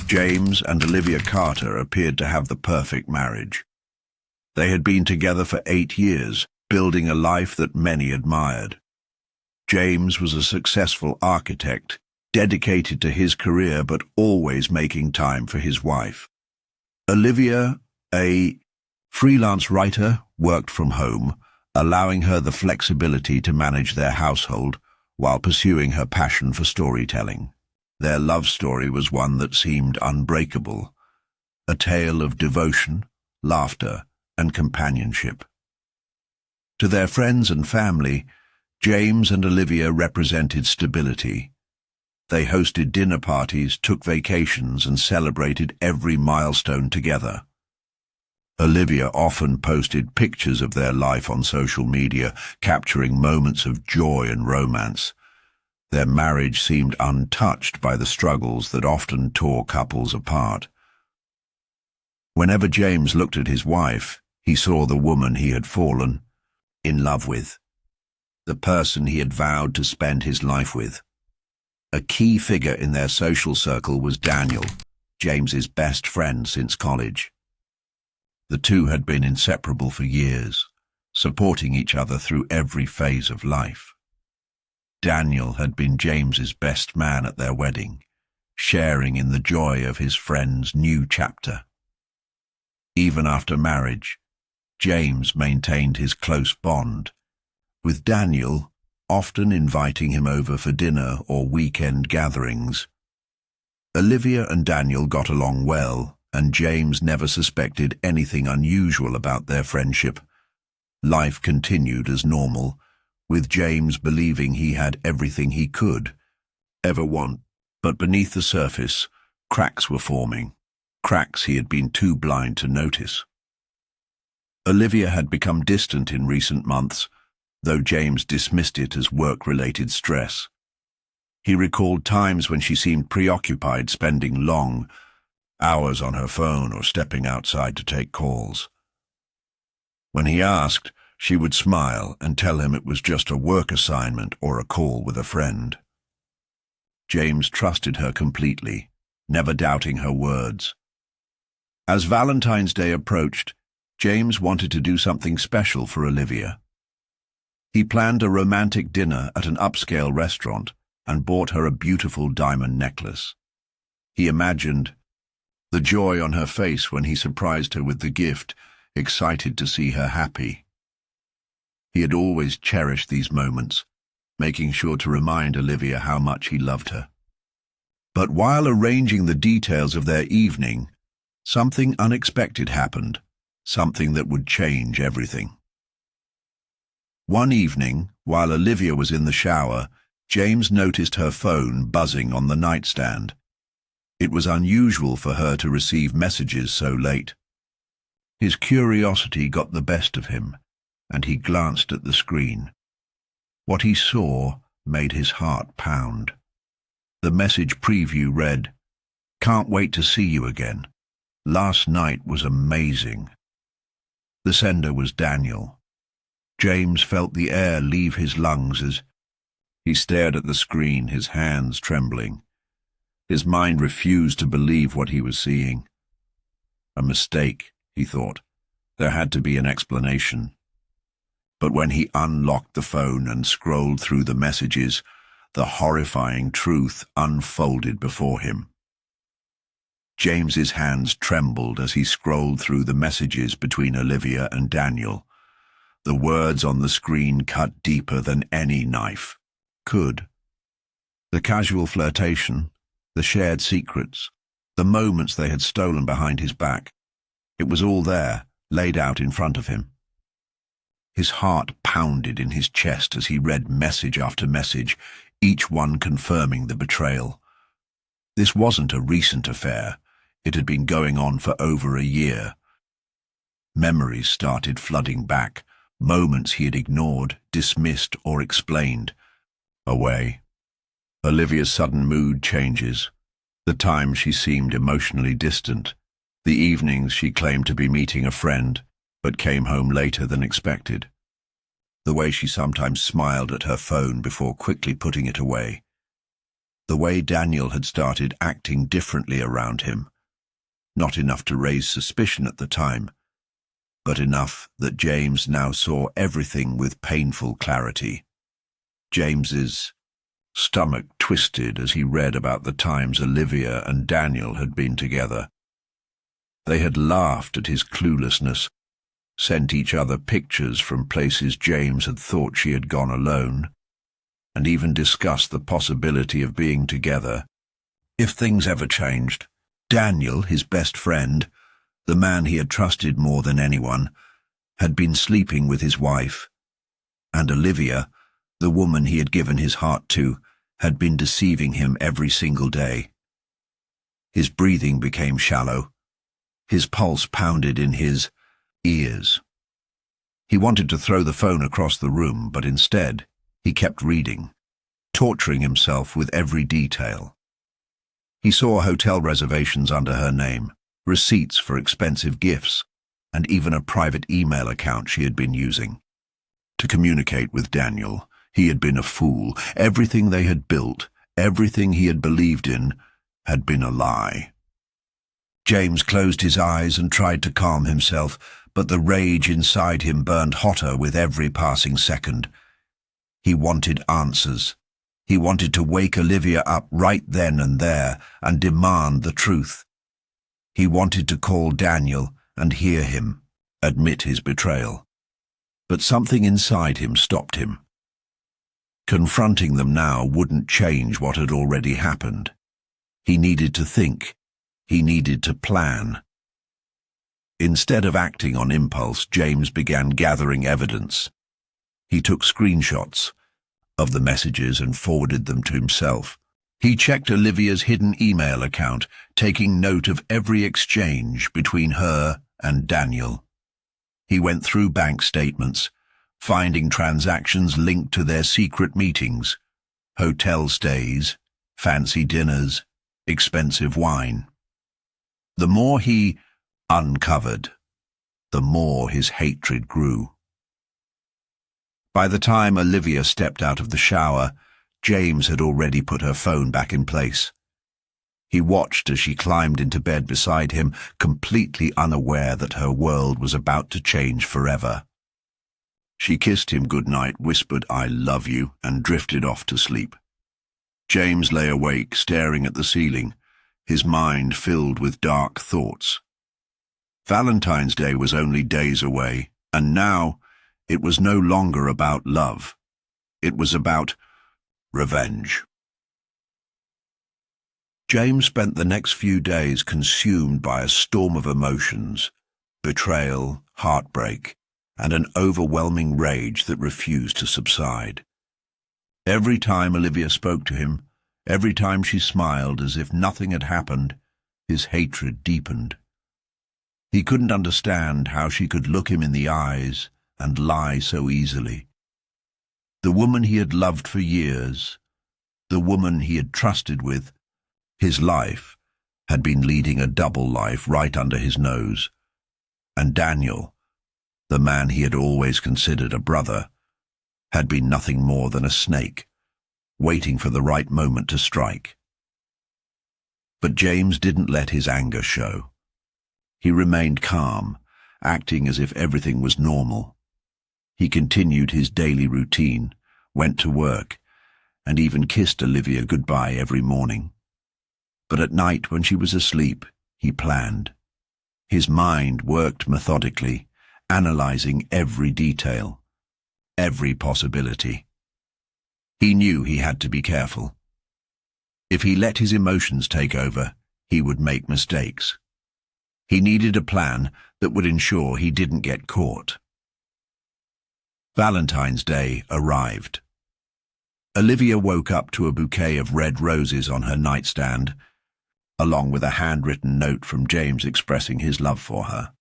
James and Olivia Carter appeared to have the perfect marriage. They had been together for 8 years, building a life that many admired. James was a successful architect, dedicated to his career but always making time for his wife. Olivia, a freelance writer, worked from home, allowing her the flexibility to manage their household while pursuing her passion for storytelling. Their love story was one that seemed unbreakable, a tale of devotion, laughter, and companionship. To their friends and family, James and Olivia represented stability. They hosted dinner parties, took vacations, and celebrated every milestone together. Olivia often posted pictures of their life on social media, capturing moments of joy and romance. Their marriage seemed untouched by the struggles that often tore couples apart. Whenever James looked at his wife, he saw the woman he had fallen in love with, the person he had vowed to spend his life with. A key figure in their social circle was Daniel, James's best friend since college. The two had been inseparable for years, supporting each other through every phase of life. Daniel had been James's best man at their wedding, sharing in the joy of his friend's new chapter. Even after marriage, James maintained his close bond, with Daniel often inviting him over for dinner or weekend gatherings. Olivia and Daniel got along well, and James never suspected anything unusual about their friendship. Life continued as normal, with James believing he had everything he could ever want, but beneath the surface, cracks were forming, cracks he had been too blind to notice. Olivia had become distant in recent months, though James dismissed it as work-related stress. He recalled times when she seemed preoccupied, spending long hours on her phone or stepping outside to take calls. When he asked, she would smile and tell him it was just a work assignment or a call with a friend. James trusted her completely, never doubting her words. As Valentine's Day approached, James wanted to do something special for Olivia. He planned a romantic dinner at an upscale restaurant and bought her a beautiful diamond necklace. He imagined the joy on her face when he surprised her with the gift, excited to see her happy. He had always cherished these moments, making sure to remind Olivia how much he loved her. But while arranging the details of their evening, something unexpected happened, something that would change everything. One evening, while Olivia was in the shower, James noticed her phone buzzing on the nightstand. It was unusual for her to receive messages so late. His curiosity got the best of him, and he glanced at the screen. What he saw made his heart pound. The message preview read, "Can't wait to see you again. Last night was amazing." The sender was Daniel. James felt the air leave his lungs as he stared at the screen, his hands trembling. His mind refused to believe what he was seeing. A mistake, he thought. There had to be an explanation. But when he unlocked the phone and scrolled through the messages, the horrifying truth unfolded before him. James's hands trembled as he scrolled through the messages between Olivia and Daniel. The words on the screen cut deeper than any knife could. The casual flirtation, the shared secrets, the moments they had stolen behind his back. It was all there, laid out in front of him. His heart pounded in his chest as he read message after message, each one confirming the betrayal. This wasn't a recent affair. It had been going on for over a year. Memories started flooding back, moments he had ignored, dismissed, or explained away. Olivia's sudden mood changes, the times she seemed emotionally distant, the evenings she claimed to be meeting a friend, but came home later than expected, the way she sometimes smiled at her phone before quickly putting it away. The way Daniel had started acting differently around him, not enough to raise suspicion at the time, but enough that James now saw everything with painful clarity. James's stomach twisted as he read about the times Olivia and Daniel had been together. They had laughed at his cluelessness, sent each other pictures from places James had thought she had gone alone, and even discussed the possibility of being together. If things ever changed, Daniel, his best friend, the man he had trusted more than anyone, had been sleeping with his wife, and Olivia, the woman he had given his heart to, had been deceiving him every single day. His breathing became shallow. His pulse pounded in his ears. He wanted to throw the phone across the room, but instead, he kept reading, torturing himself with every detail. He saw hotel reservations under her name, receipts for expensive gifts, and even a private email account she had been using. To communicate with Daniel, he had been a fool. Everything they had built, everything he had believed in, had been a lie. James closed his eyes and tried to calm himself, but the rage inside him burned hotter with every passing second. He wanted answers. He wanted to wake Olivia up right then and there and demand the truth. He wanted to call Daniel and hear him admit his betrayal. But something inside him stopped him. Confronting them now wouldn't change what had already happened. He needed to think. He needed to plan. Instead of acting on impulse, James began gathering evidence. He took screenshots of the messages and forwarded them to himself. He checked Olivia's hidden email account, taking note of every exchange between her and Daniel. He went through bank statements, finding transactions linked to their secret meetings, hotel stays, fancy dinners, expensive wine. The more he uncovered, the more his hatred grew. By the time Olivia stepped out of the shower, James had already put her phone back in place. He watched as she climbed into bed beside him, completely unaware that her world was about to change forever. She kissed him goodnight, whispered, "I love you," and drifted off to sleep. James lay awake, staring at the ceiling, his mind filled with dark thoughts. Valentine's Day was only days away, and now it was no longer about love. It was about revenge. James spent the next few days consumed by a storm of emotions, betrayal, heartbreak, and an overwhelming rage that refused to subside. Every time Olivia spoke to him, every time she smiled as if nothing had happened, his hatred deepened. He couldn't understand how she could look him in the eyes and lie so easily. The woman he had loved for years, the woman he had trusted with, his life had been leading a double life right under his nose. And Daniel, the man he had always considered a brother, had been nothing more than a snake, waiting for the right moment to strike. But James didn't let his anger show. He remained calm, acting as if everything was normal. He continued his daily routine, went to work, and even kissed Olivia goodbye every morning. But at night, when she was asleep, he planned. His mind worked methodically, analyzing every detail, every possibility. He knew he had to be careful. If he let his emotions take over, he would make mistakes. He needed a plan that would ensure he didn't get caught. Valentine's Day arrived. Olivia woke up to a bouquet of red roses on her nightstand, along with a handwritten note from James expressing his love for her.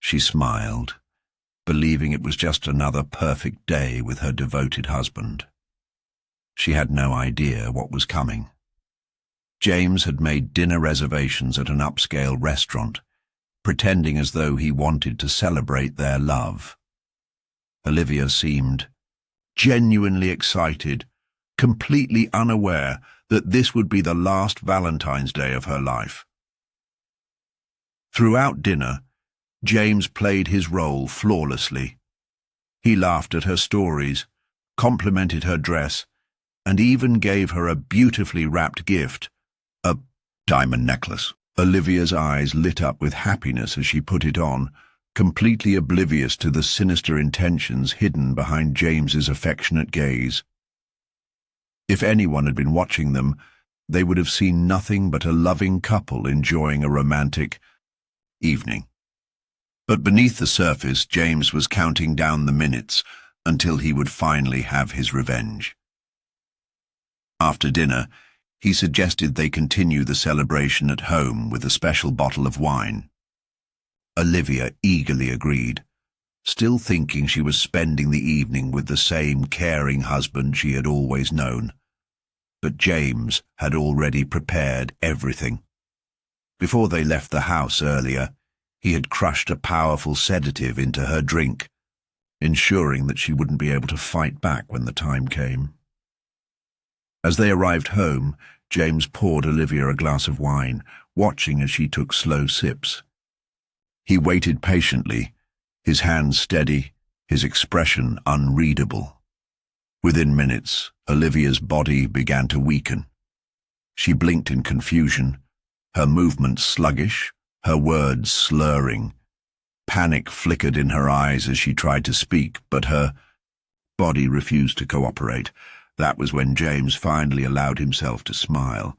She smiled, believing it was just another perfect day with her devoted husband. She had no idea what was coming. James had made dinner reservations at an upscale restaurant, pretending as though he wanted to celebrate their love. Olivia seemed genuinely excited, completely unaware that this would be the last Valentine's Day of her life. Throughout dinner, James played his role flawlessly. He laughed at her stories, complimented her dress, and even gave her a beautifully wrapped gift, a diamond necklace. Olivia's eyes lit up with happiness as she put it on, completely oblivious to the sinister intentions hidden behind James's affectionate gaze. If anyone had been watching them, they would have seen nothing but a loving couple enjoying a romantic evening. But beneath the surface, James was counting down the minutes until he would finally have his revenge. After dinner, he suggested they continue the celebration at home with a special bottle of wine. Olivia eagerly agreed, still thinking she was spending the evening with the same caring husband she had always known. But James had already prepared everything. Before they left the house earlier, he had crushed a powerful sedative into her drink, ensuring that she wouldn't be able to fight back when the time came. As they arrived home, James poured Olivia a glass of wine, watching as she took slow sips. He waited patiently, his hands steady, his expression unreadable. Within minutes, Olivia's body began to weaken. She blinked in confusion, her movements sluggish, her words slurring. Panic flickered in her eyes as she tried to speak, but her body refused to cooperate. That was when James finally allowed himself to smile.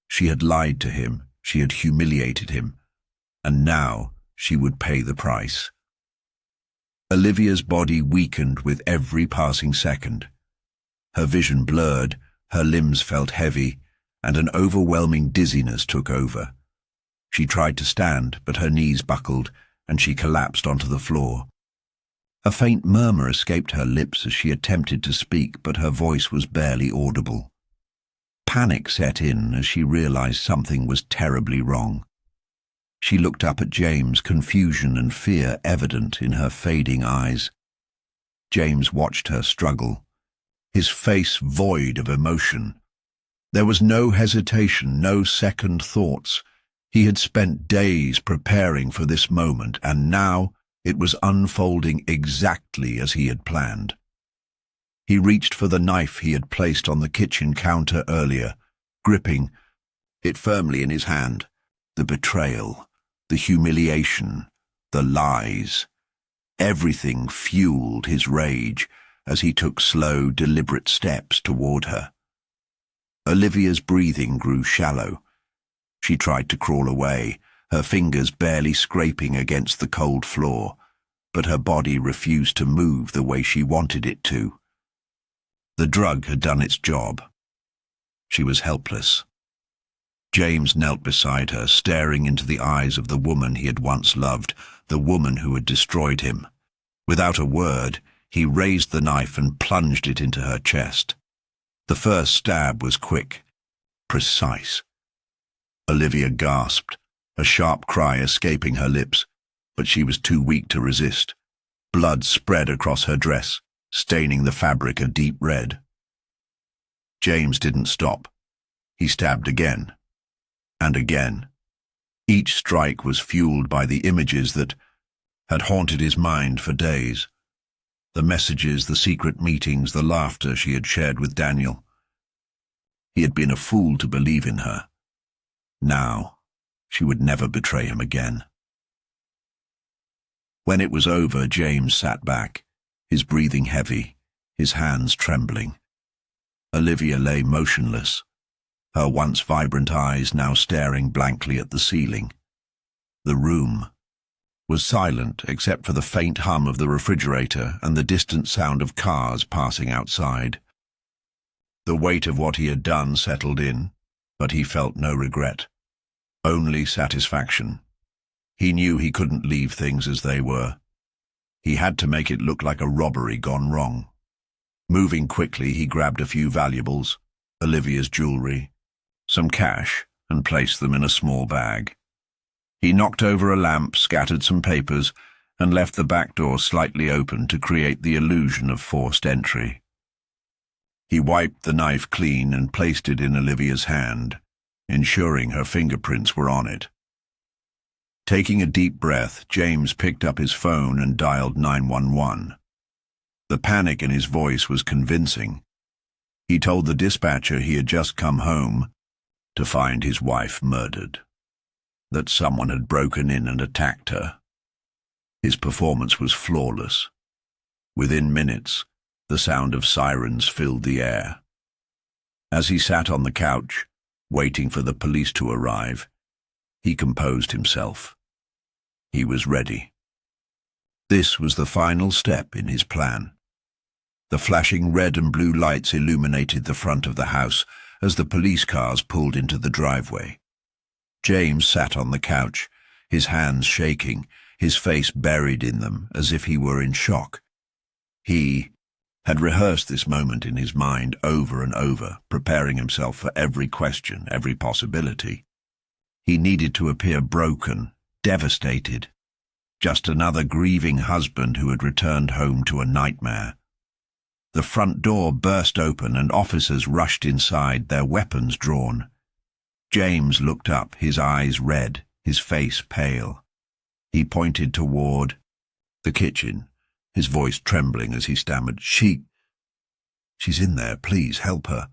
She had lied to him, she had humiliated him, and now she would pay the price. Olivia's body weakened with every passing second. Her vision blurred, her limbs felt heavy, and an overwhelming dizziness took over. She tried to stand, but her knees buckled, and she collapsed onto the floor. A faint murmur escaped her lips as she attempted to speak, but her voice was barely audible. Panic set in as she realized something was terribly wrong. She looked up at James, confusion and fear evident in her fading eyes. James watched her struggle, his face void of emotion. There was no hesitation, no second thoughts. He had spent days preparing for this moment, and now it was unfolding exactly as he had planned. He reached for the knife he had placed on the kitchen counter earlier, gripping it firmly in his hand. The betrayal, the humiliation, the lies. Everything fueled his rage as he took slow, deliberate steps toward her. Olivia's breathing grew shallow. She tried to crawl away, her fingers barely scraping against the cold floor, but her body refused to move the way she wanted it to. The drug had done its job. She was helpless. James knelt beside her, staring into the eyes of the woman he had once loved, the woman who had destroyed him. Without a word, he raised the knife and plunged it into her chest. The first stab was quick, precise. Olivia gasped, a sharp cry escaping her lips, but she was too weak to resist. Blood spread across her dress, staining the fabric a deep red. James didn't stop. He stabbed again, and again. Each strike was fueled by the images that had haunted his mind for days. The messages, the secret meetings, the laughter she had shared with Daniel. He had been a fool to believe in her. Now, she would never betray him again. When it was over, James sat back, his breathing heavy, his hands trembling. Olivia lay motionless, her once vibrant eyes now staring blankly at the ceiling. The room was silent except for the faint hum of the refrigerator and the distant sound of cars passing outside. The weight of what he had done settled in, but he felt no regret, only satisfaction. He knew he couldn't leave things as they were. He had to make it look like a robbery gone wrong. Moving quickly, he grabbed a few valuables, Olivia's jewelry, some cash, and placed them in a small bag. He knocked over a lamp, scattered some papers, and left the back door slightly open to create the illusion of forced entry. He wiped the knife clean and placed it in Olivia's hand, ensuring her fingerprints were on it. Taking a deep breath, James picked up his phone and dialed 911. The panic in his voice was convincing. He told the dispatcher he had just come home to find his wife murdered, that someone had broken in and attacked her. His performance was flawless. Within minutes, the sound of sirens filled the air. As he sat on the couch, waiting for the police to arrive, he composed himself. He was ready. This was the final step in his plan. The flashing red and blue lights illuminated the front of the house as the police cars pulled into the driveway. James sat on the couch, his hands shaking, his face buried in them as if he were in shock. He had rehearsed this moment in his mind over and over, preparing himself for every question, every possibility. He needed to appear broken, devastated, just another grieving husband who had returned home to a nightmare. The front door burst open and officers rushed inside, their weapons drawn. James looked up, his eyes red, his face pale. He pointed toward the kitchen, his voice trembling as he stammered, She's in there, please help her."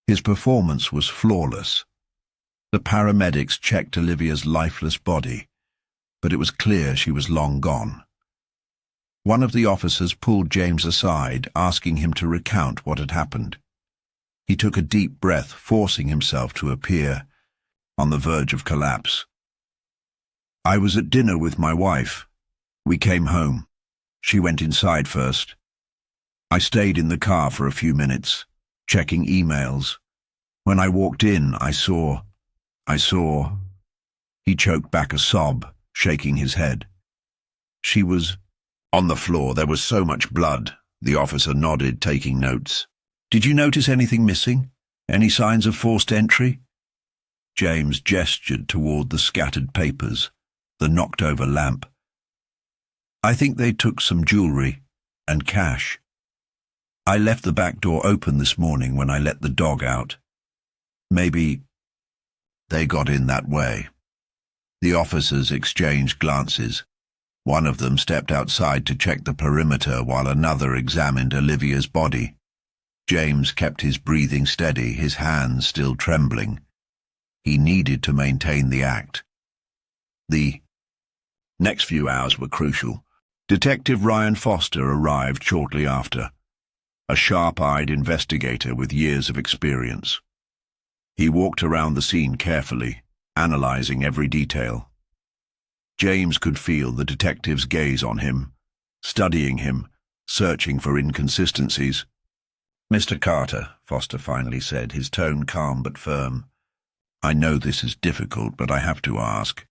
His performance was flawless. The paramedics checked Olivia's lifeless body, but it was clear she was long gone. One of the officers pulled James aside, asking him to recount what had happened. He took a deep breath, forcing himself to appear on the verge of collapse. "I was at dinner with my wife. We came home. She went inside first. I stayed in the car for a few minutes, checking emails. When I walked in, I saw... He choked back a sob, shaking his head. "She was on the floor. There was so much blood." The officer nodded, taking notes. "Did you notice anything missing? Any signs of forced entry?" James gestured toward the scattered papers, the knocked-over lamp. "I think they took some jewelry and cash. I left the back door open this morning when I let the dog out. Maybe they got in that way." The officers exchanged glances. One of them stepped outside to check the perimeter while another examined Olivia's body. James kept his breathing steady, his hands still trembling. He needed to maintain the act. The next few hours were crucial. Detective Ryan Foster arrived shortly after, a sharp-eyed investigator with years of experience. He walked around the scene carefully, analyzing every detail. James could feel the detective's gaze on him, studying him, searching for inconsistencies. "Mr. Carter," Foster finally said, his tone calm but firm, "I know this is difficult, but I have to ask.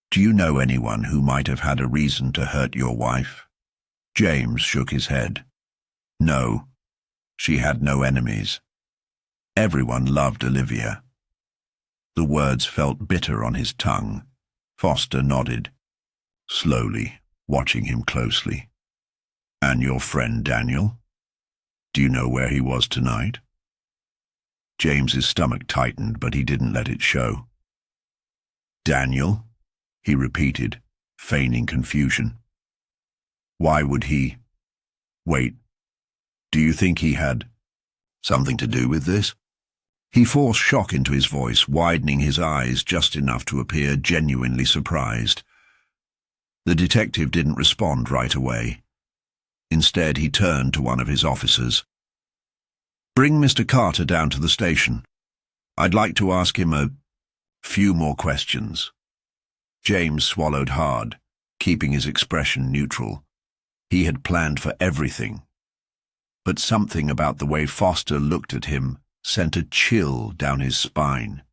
Do you know anyone who might have had a reason to hurt your wife?" James shook his head. "No, she had no enemies. Everyone loved Olivia." The words felt bitter on his tongue. Foster nodded, slowly, watching him closely. "And your friend Daniel? Do you know where he was tonight?" James's stomach tightened, but he didn't let it show. "Daniel?" he repeated, feigning confusion. "Why would he... Wait, do you think he had something to do with this?" He forced shock into his voice, widening his eyes just enough to appear genuinely surprised. The detective didn't respond right away. Instead, he turned to one of his officers. "Bring Mr. Carter down to the station. I'd like to ask him a few more questions." James swallowed hard, keeping his expression neutral. He had planned for everything. But something about the way Foster looked at him sent a chill down his spine.